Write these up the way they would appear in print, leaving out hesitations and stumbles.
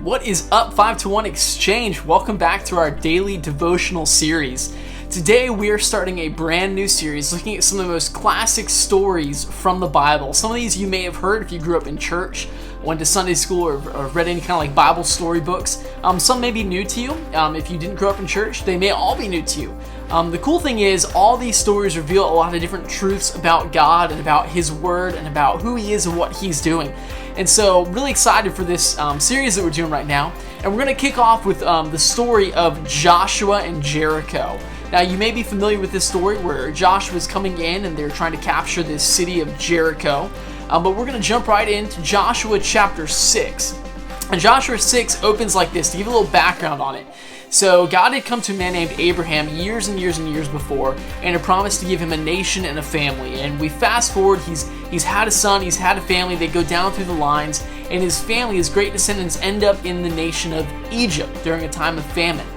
What is up, 5-1 Exchange? Welcome back to our daily devotional series. Today we are starting a brand new series looking at some of the most classic stories from the Bible. Some of these you may have heard if you grew up in church, went to Sunday school, or read any kind of like Bible story books. Some may be new to you. If you didn't grow up in church, they may all be new to you. The cool thing is all these stories reveal a lot of different truths about God and about His Word and about who He is and what He's doing. And so really excited for this series that we're doing right now. And we're going to kick off with the story of Joshua and Jericho. Now, you may be familiar with this story where Joshua's coming in and they're trying to capture this city of Jericho. But we're going to jump right into Joshua chapter 6. And Joshua 6 opens like this to give a little background on it. So God had come to a man named Abraham years and years and years before and had promised to give him a nation and a family. And we fast forward, he's had a son, he's had a family, they go down through the lines, and his family, his great descendants, end up in the nation of Egypt during a time of famine.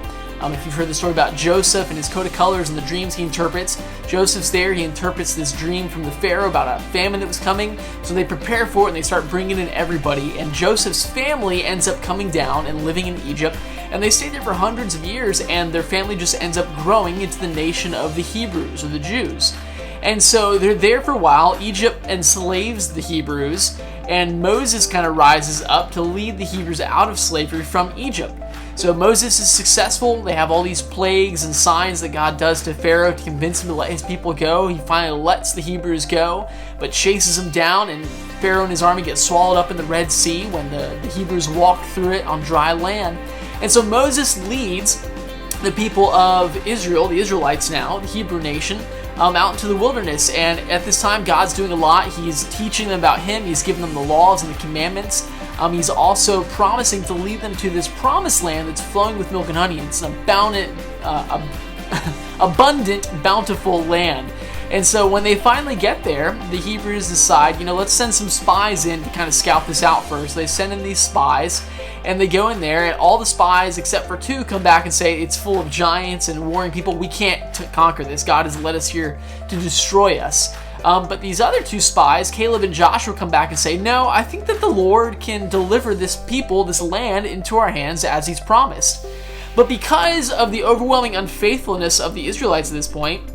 If you've heard the story about Joseph and his coat of colors and the dreams he interprets, Joseph's there, he interprets this dream from the Pharaoh about a famine that was coming, so they prepare for it and they start bringing in everybody, and Joseph's family ends up coming down and living in Egypt, and they stay there for hundreds of years, and their family just ends up growing into the nation of the Hebrews, or the Jews. And so they're there for a while. Egypt enslaves the Hebrews, and Moses kind of rises up to lead the Hebrews out of slavery from Egypt. So Moses is successful. They have all these plagues and signs that God does to Pharaoh to convince him to let his people go. He finally lets the Hebrews go, but chases them down, and Pharaoh and his army get swallowed up in the Red Sea when the Hebrews walk through it on dry land. And so Moses leads the people of Israel, the Israelites now, the Hebrew nation, out into the wilderness. And at this time, God's doing a lot. He's teaching them about Him. He's giving them the laws and the commandments. He's also promising to lead them to this promised land that's flowing with milk and honey. It's an abundant, bountiful land. And so when they finally get there, the Hebrews decide, let's send some spies in to kind of scout this out first. They send in these spies, and they go in there, and all the spies, except for two, come back and say it's full of giants and warring people. We can't conquer this. God has led us here to destroy us. But these other two spies, Caleb and Joshua, come back and say, no, I think that the Lord can deliver this people, this land, into our hands as He's promised. But because of the overwhelming unfaithfulness of the Israelites at this point,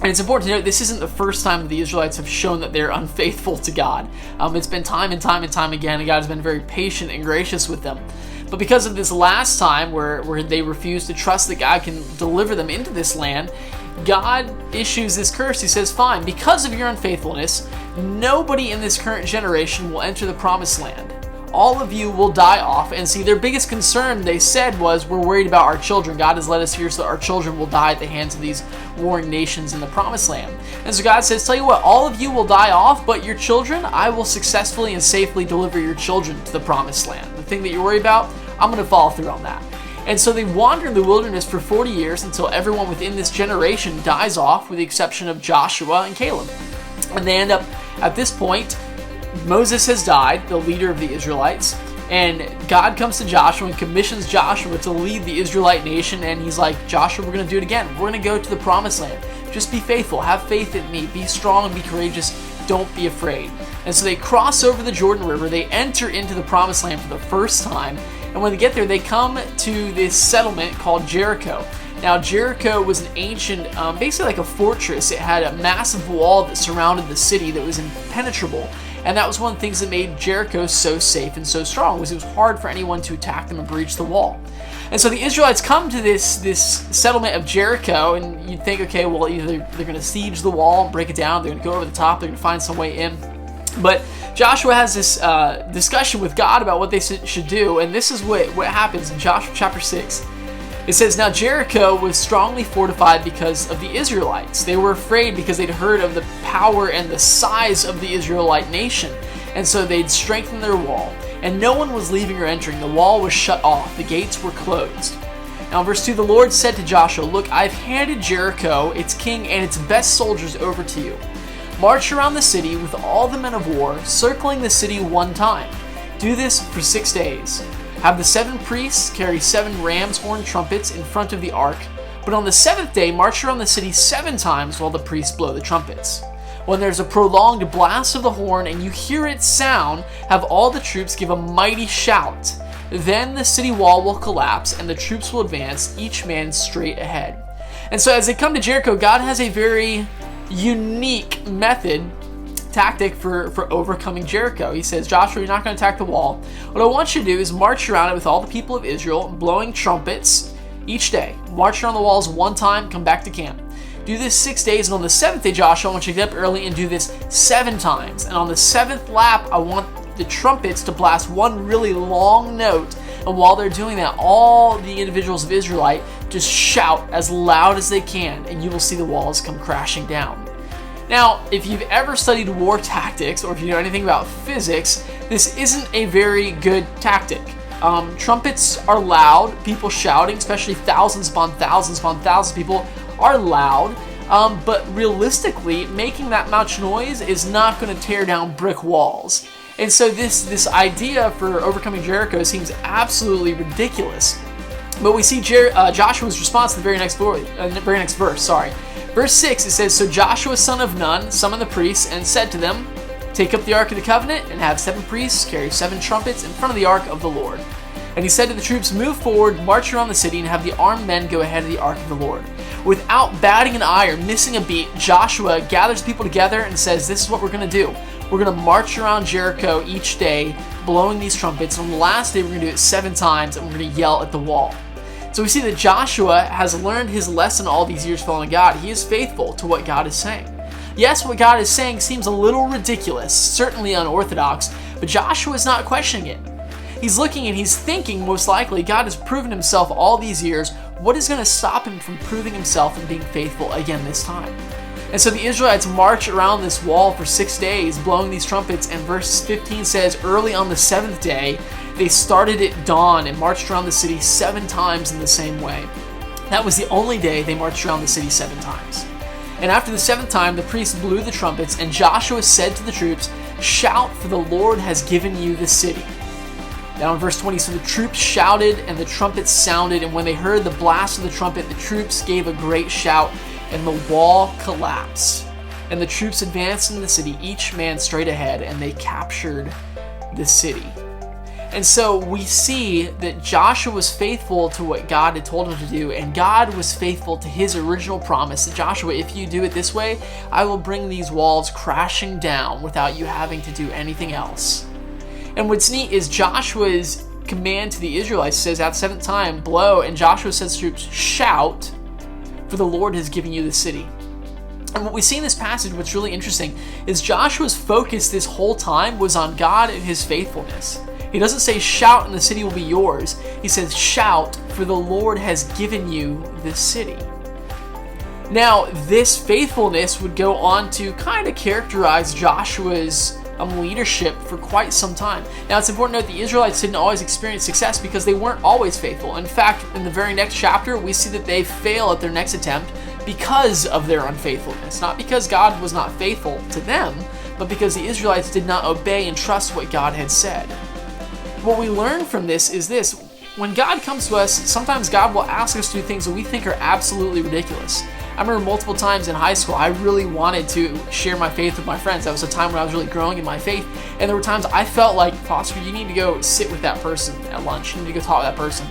and it's important to note, this isn't the first time that the Israelites have shown that they're unfaithful to God. It's been time and time and time again, and God has been very patient and gracious with them. But because of this last time where they refused to trust that God can deliver them into this land, God issues this curse. He says, fine, because of your unfaithfulness, nobody in this current generation will enter the promised land. All of you will die off. And see, their biggest concern, they said, was we're worried about our children. God has led us here so that our children will die at the hands of these warring nations in the promised land. And so God says, tell you what, all of you will die off, but your children, I will successfully and safely deliver your children to the promised land. The thing that you're worried about, I'm going to follow through on that. And so they wander in the wilderness for 40 years until everyone within this generation dies off, with the exception of Joshua and Caleb. And they end up, at this point, Moses has died, the leader of the Israelites, and God comes to Joshua and commissions Joshua to lead the Israelite nation, and he's like, Joshua, we're going to do it again. We're going to go to the promised land. Just be faithful. Have faith in me. Be strong and be courageous. Don't be afraid. And so they cross over the Jordan River. They enter into the promised land for the first time. And when they get there, they come to this settlement called Jericho. Now, Jericho was an ancient, basically like a fortress. It had a massive wall that surrounded the city that was impenetrable. And that was one of the things that made Jericho so safe and so strong, was it was hard for anyone to attack them and breach the wall. And so the Israelites come to this settlement of Jericho, and you'd think, okay, well, either they're going to siege the wall, break it down, they're going to go over the top, they're going to find some way in. But Joshua has this discussion with God about what they should do, and this is what happens in Joshua chapter 6. It says, now Jericho was strongly fortified because of the Israelites. They were afraid because they'd heard of the power and the size of the Israelite nation, and so they'd strengthened their wall. And no one was leaving or entering. The wall was shut off. The gates were closed. Now in verse 2, the Lord said to Joshua, look, I've handed Jericho, its king, and its best soldiers over to you. March around the city with all the men of war, circling the city one time. Do this for 6 days. Have the 7 priests carry 7 ram's horn trumpets in front of the ark, but on the 7th day march around the city 7 times while the priests blow the trumpets. When there's a prolonged blast of the horn and you hear its sound, have all the troops give a mighty shout. Then the city wall will collapse and the troops will advance, each man straight ahead. And so as they come to Jericho, God has a very unique tactic for overcoming Jericho. He says, Joshua, you're not going to attack the wall. What I want you to do is march around it with all the people of Israel, blowing trumpets each day. March around the walls one time, come back to camp. Do this 6 days, and on the 7th day, Joshua, I want you to get up early and do this 7 times. And on the 7th lap, I want the trumpets to blast one really long note. And while they're doing that, all the individuals of Israelite just shout as loud as they can, and you will see the walls come crashing down. Now, if you've ever studied war tactics, or if you know anything about physics, this isn't a very good tactic. Trumpets are loud, people shouting, especially thousands upon thousands upon thousands of people, are loud, but realistically, making that much noise is not going to tear down brick walls. And so this idea for overcoming Jericho seems absolutely ridiculous. But we see Joshua's response to the very next verse. Verse 6, it says, So Joshua son of Nun summoned the priests and said to them, Take up the Ark of the Covenant and have 7 priests carry 7 trumpets in front of the Ark of the Lord. And he said to the troops, Move forward, march around the city, and have the armed men go ahead of the Ark of the Lord. Without batting an eye or missing a beat, Joshua gathers people together and says, This is what we're going to do. We're going to march around Jericho each day, blowing these trumpets. And on the last day, we're going to do it 7 times, and we're going to yell at the wall. So we see that Joshua has learned his lesson all these years following God. He is faithful to what God is saying. Yes, what God is saying seems a little ridiculous, certainly unorthodox, but Joshua is not questioning it. He's looking and he's thinking, most likely, God has proven himself all these years. What is going to stop him from proving himself and being faithful again this time? And so the Israelites march around this wall for 6 days, blowing these trumpets, and verse 15 says, Early on the 7th day, they started at dawn and marched around the city 7 times in the same way. That was the only day they marched around the city 7 times. And after the 7th time, the priests blew the trumpets, and Joshua said to the troops, Shout, for the Lord has given you the city. Now in verse 20, So the troops shouted, and the trumpets sounded, and when they heard the blast of the trumpet, the troops gave a great shout, and the wall collapsed. And the troops advanced into the city, each man straight ahead, and they captured the city. And so we see that Joshua was faithful to what God had told him to do, and God was faithful to his original promise that Joshua, if you do it this way, I will bring these walls crashing down without you having to do anything else. And what's neat is Joshua's command to the Israelites says, at the 7th time, blow, and Joshua says to troops, shout, for the Lord has given you the city. And what we see in this passage, what's really interesting, is Joshua's focus this whole time was on God and his faithfulness. He doesn't say shout and the city will be yours. He says shout, for the Lord has given you this city. Now, this faithfulness would go on to kind of characterize Joshua's leadership for quite some time. Now, it's important to note the Israelites didn't always experience success because they weren't always faithful. In fact, in the very next chapter, we see that they fail at their next attempt because of their unfaithfulness. Not because God was not faithful to them, but because the Israelites did not obey and trust what God had said. What we learn from this is this: when God comes to us, sometimes God will ask us to do things that we think are absolutely ridiculous. I remember multiple times in high school, I really wanted to share my faith with my friends. That was a time when I was really growing in my faith. And there were times I felt like, Foster, you need to go sit with that person at lunch. You need to go talk to that person.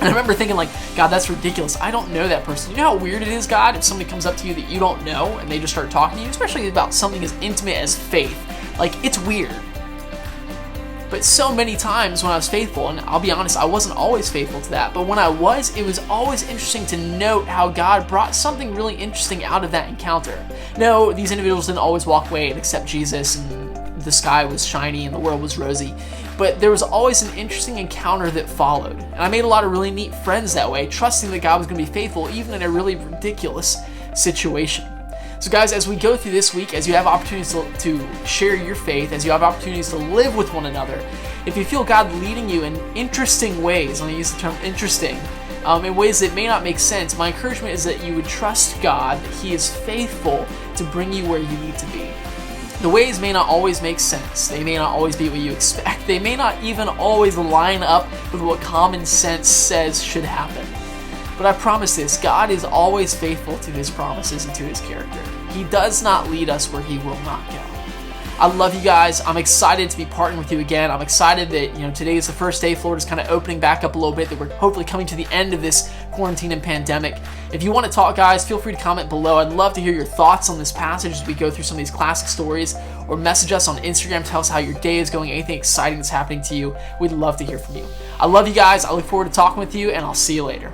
And I remember thinking like, God, that's ridiculous. I don't know that person. You know how weird it is, God, if somebody comes up to you that you don't know and they just start talking to you, especially about something as intimate as faith. Like, it's weird. But so many times when I was faithful, and I'll be honest, I wasn't always faithful to that, but when I was, it was always interesting to note how God brought something really interesting out of that encounter. No, these individuals didn't always walk away and accept Jesus, and the sky was shiny and the world was rosy, but there was always an interesting encounter that followed. And I made a lot of really neat friends that way, trusting that God was going to be faithful even in a really ridiculous situation. So guys, as we go through this week, as you have opportunities to share your faith, as you have opportunities to live with one another, if you feel God leading you in interesting ways, I'm going to use the term interesting, in ways that may not make sense, my encouragement is that you would trust God, that He is faithful to bring you where you need to be. The ways may not always make sense. They may not always be what you expect. They may not even always line up with what common sense says should happen. But I promise this, God is always faithful to His promises and to His character. He does not lead us where He will not go. I love you guys. I'm excited to be partnering with you again. I'm excited that today is the first day Florida's kind of opening back up a little bit, that we're hopefully coming to the end of this quarantine and pandemic. If you want to talk, guys, feel free to comment below. I'd love to hear your thoughts on this passage as we go through some of these classic stories, or message us on Instagram. Tell us how your day is going, anything exciting that's happening to you. We'd love to hear from you. I love you guys. I look forward to talking with you, and I'll see you later.